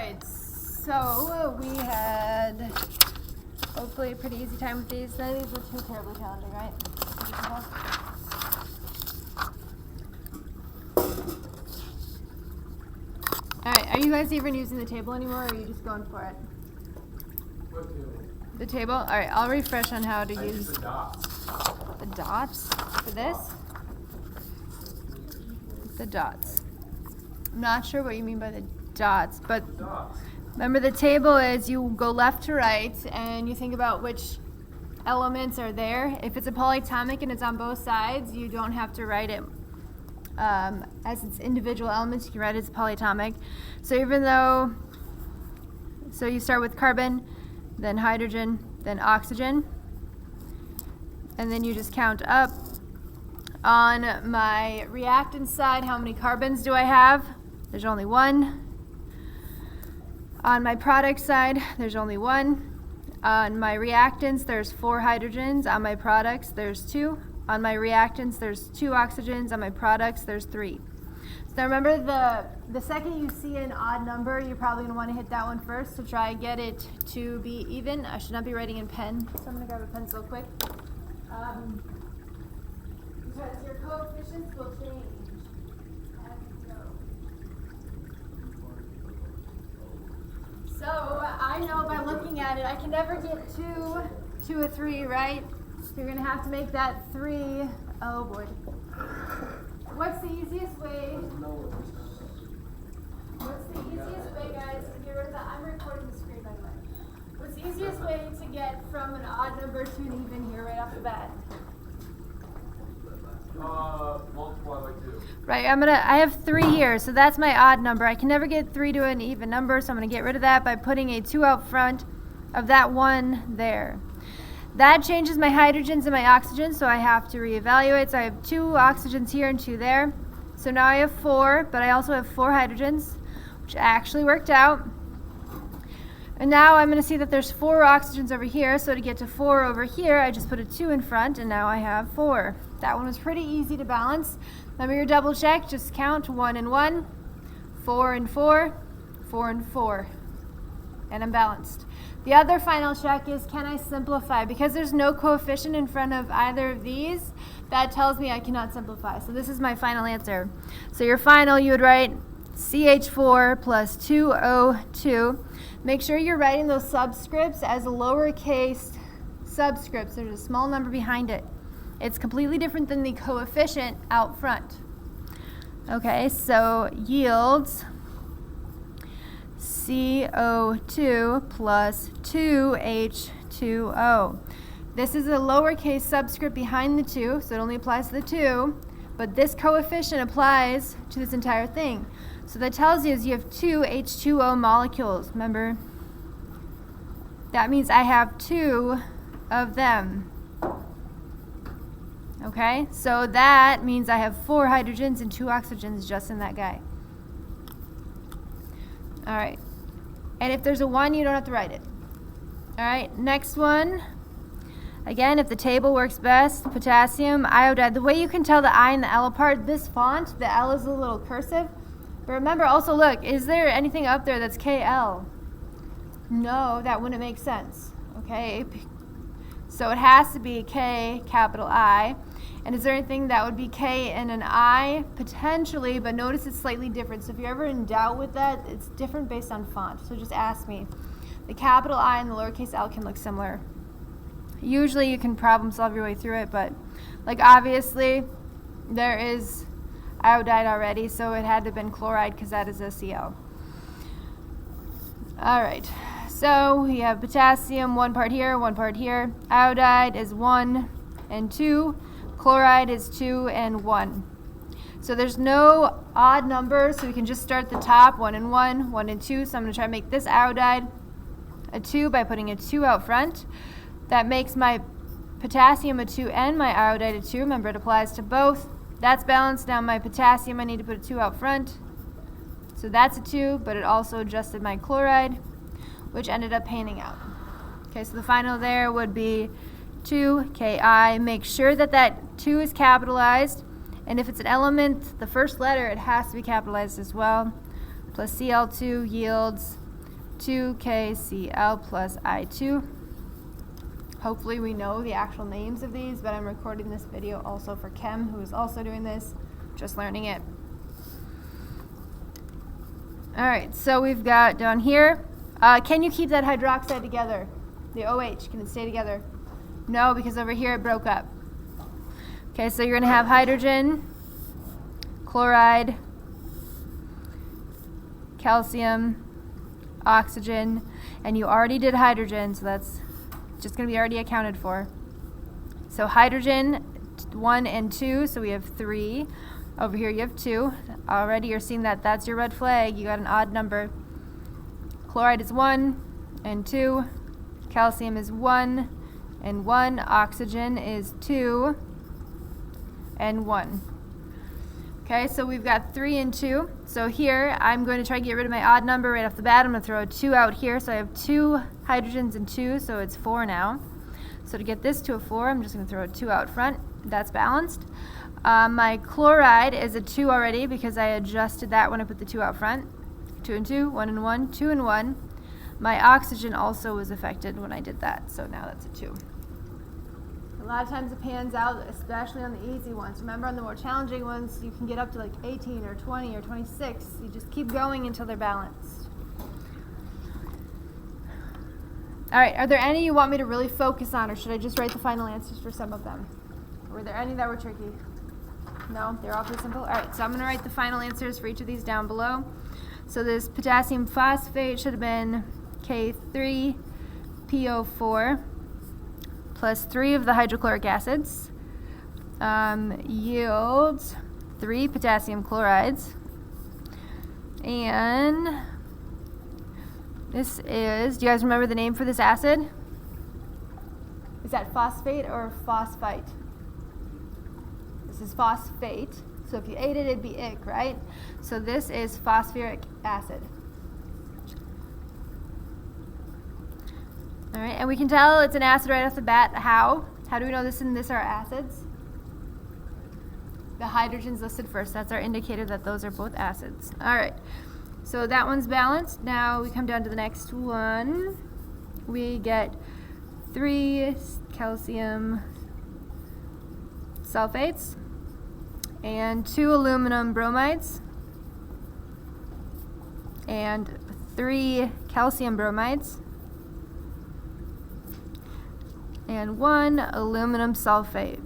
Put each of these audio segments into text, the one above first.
right, so we had hopefully a pretty easy time with these. None of these were too terribly challenging, right? Alright, are you guys even using the table anymore, or are you just going for it? What table? The table? Alright, I'll refresh on how to use the dots. the dots for this. The dots. I'm not sure what you mean by the dots, but Dots. remember the table is you go left to right and you think about which elements are there. If it's a polyatomic and it's on both sides, you don't have to write it as its individual elements. You can write it as polyatomic. So even though, so you start with carbon, then hydrogen, then oxygen, and then you just count up. On my reactant side, how many carbons do I have? There's only one. On my product side, there's only one. On my reactants, there's 4 hydrogens. On my products, there's 2. On my reactants, there's 2 oxygens. On my products, there's 3. So now remember, the second you see an odd number, you're probably going to want to hit that one first to try and get it to be even. I should not be writing in pen, so I'm going to grab a pencil quick. Because your coefficients will change as you go. So I know by looking at it, I can never get 2 or 3, right? So you're going to have to make that 3. Oh boy. What's the easiest way? What's the easiest way, guys, to get rid of that? I'm recording the screen, by the way. What's the easiest way to get from an odd number to an even here right off the bat? Multiply by 2. Right, I have 3 here, so that's my odd number. I can never get 3 to an even number, so I'm gonna get rid of that by putting a 2 out front of that 1 there. That changes my hydrogens and my oxygens, so I have to reevaluate. So I have 2 oxygens here and 2 there. So now I have 4, but I also have 4 hydrogens, which actually worked out. And now I'm going to see that there's 4 oxygens over here, so to get to 4 over here, I just put a 2 in front, and now I have 4. That one was pretty easy to balance. Remember your double check, just count 1 and 1, 4 and 4, 4 and 4, and I'm balanced. The other final check is, can I simplify? Because there's no coefficient in front of either of these, that tells me I cannot simplify. So this is my final answer. So your final, you would write CH4 plus 2O2. Make sure you're writing those subscripts as a lowercase subscripts. There's a small number behind it. It's completely different than the coefficient out front. Okay, so yields CO2 plus 2H2O. This is a lowercase subscript behind the 2, so it only applies to the 2, but this coefficient applies to this entire thing. So that tells you is you have 2 H2O molecules. Remember? That means I have 2 of them. Okay? So that means I have 4 hydrogens and 2 oxygens just in that guy. All right. And if there's a 1, you don't have to write it. All right, next one. Again, if the table works best, potassium iodide. The way you can tell the I and the L apart, this font, the L is a little cursive. But remember also, look, is there anything up there that's KL? No, that wouldn't make sense. Okay, so it has to be K, capital I. And is there anything that would be K and an I? Potentially, but notice it's slightly different. So if you're ever in doubt with that, it's different based on font. So just ask me. The capital I and the lowercase L can look similar. Usually you can problem solve your way through it, but like obviously there is iodide already, so it had to have been chloride because that is a Cl. All right, so we have potassium, 1 part here, 1 part here. Iodide is 1 and 2. Chloride is 2 and 1. So there's no odd numbers, so we can just start the top, 1 and 1, 1 and 2. So I'm going to try to make this iodide a 2 by putting a 2 out front. That makes my potassium a 2 and my iodide a 2. Remember, it applies to both. That's balanced. Now my potassium, I need to put a 2 out front. So that's a 2, but it also adjusted my chloride, which ended up panning out. Okay, so the final there would be 2 Ki. Make sure that that 2 is capitalized, and if it's an element, the first letter, it has to be capitalized as well. Plus Cl2 yields 2KCl plus I2. Hopefully we know the actual names of these, but I'm recording this video also for Chem, who is also doing this, just learning it. All right, so we've got down here, can you keep that hydroxide together? The OH, can it stay together? No, because over here it broke up. Okay, so you're gonna have hydrogen, chloride, calcium, oxygen, and you already did hydrogen, so that's just going to be already accounted for. So hydrogen 1 and 2, so we have 3. Over here you have 2. Already you're seeing that that's your red flag. You got an odd number. Chloride is 1 and 2. Calcium is 1 and 1. Oxygen is 2 and 1. Okay, so we've got 3 and 2. So here, I'm going to try to get rid of my odd number right off the bat. I'm going to throw a 2 out here. So I have 2 hydrogens and 2, so it's 4 now. So to get this to a 4, I'm just going to throw a 2 out front. That's balanced. My chloride is a 2 already because I adjusted that when I put the 2 out front. 2 and 2, 1 and 1, 2 and 1. My oxygen also was affected when I did that, so now that's a 2. A lot of times it pans out, especially on the easy ones. Remember, on the more challenging ones, you can get up to like 18 or 20 or 26. You just keep going until they're balanced. All right, are there any you want me to really focus on, or should I just write the final answers for some of them? Were there any that were tricky? No, they're all pretty simple. All right, so I'm going to write the final answers for each of these down below. So this potassium phosphate should have been K3PO4 plus 3 of the hydrochloric acids, yields 3 potassium chlorides, and this is, do you guys remember the name for this acid? Is that phosphate or phosphite? This is phosphate, so if you ate it, it'd be ick, right? So this is phosphoric acid. All right, and we can tell it's an acid right off the bat. How? How do we know this and this are acids? The hydrogen's listed first. That's our indicator that those are both acids. All right, so that one's balanced. Now we come down to the next one. We get 3 calcium sulfates and 2 aluminum bromides and 3 calcium bromides and 1 aluminum sulfate.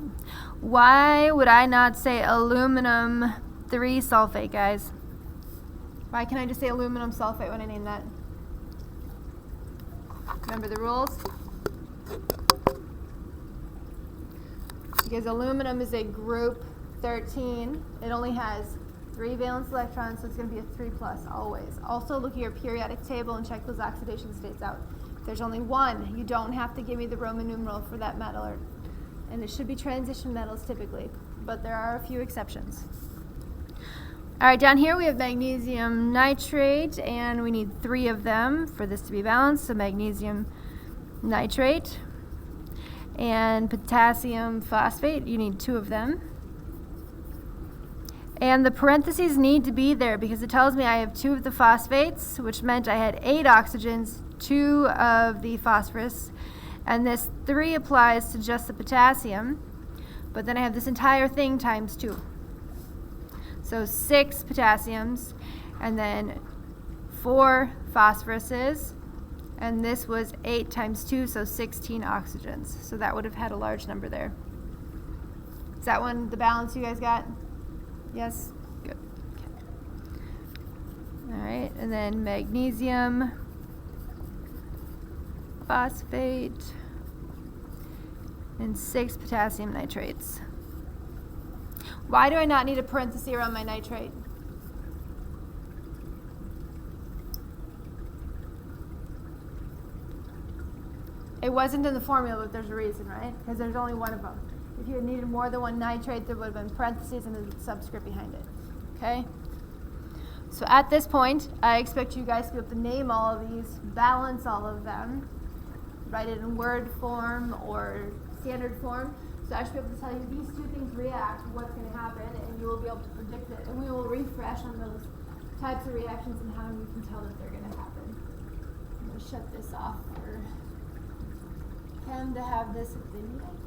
Why would I not say aluminum 3 sulfate, guys? Why can't I just say aluminum sulfate when I name that? Remember the rules? Because aluminum is a group 13. It only has 3 valence electrons, so it's going to be a 3+ always. Also look at your periodic table and check those oxidation states out. There's only 1. You don't have to give me the Roman numeral for that metal, and it should be transition metals typically, but there are a few exceptions. All right, down here we have magnesium nitrate, and we need 3 of them for this to be balanced. So magnesium nitrate and potassium phosphate, you need 2 of them. And the parentheses need to be there because it tells me I have 2 of the phosphates, which meant I had 8 oxygens, 2 of the phosphorus, and this 3 applies to just the potassium, but then I have this entire thing times 2. So 6 potassiums, and then 4 phosphoruses, and this was 8 times 2, so 16 oxygens. So that would have had a large number there. Is that one the balance you guys got? Yes? Good. Okay. All right, and then magnesium phosphate and 6 potassium nitrates. Why do I not need a parenthesis around my nitrate? It wasn't in the formula, but there's a reason, right? Because there's only one of them. If you had needed more than one nitrate, there would have been parentheses and a subscript behind it. Okay? So at this point, I expect you guys to be able to name all of these, balance all of them, write it in word form or standard form. So I should be able to tell you these 2 things react, what's going to happen, and you will be able to predict it. And we will refresh on those types of reactions and how you can tell that they're going to happen. gonna shut this off for Ken to have this if they need it.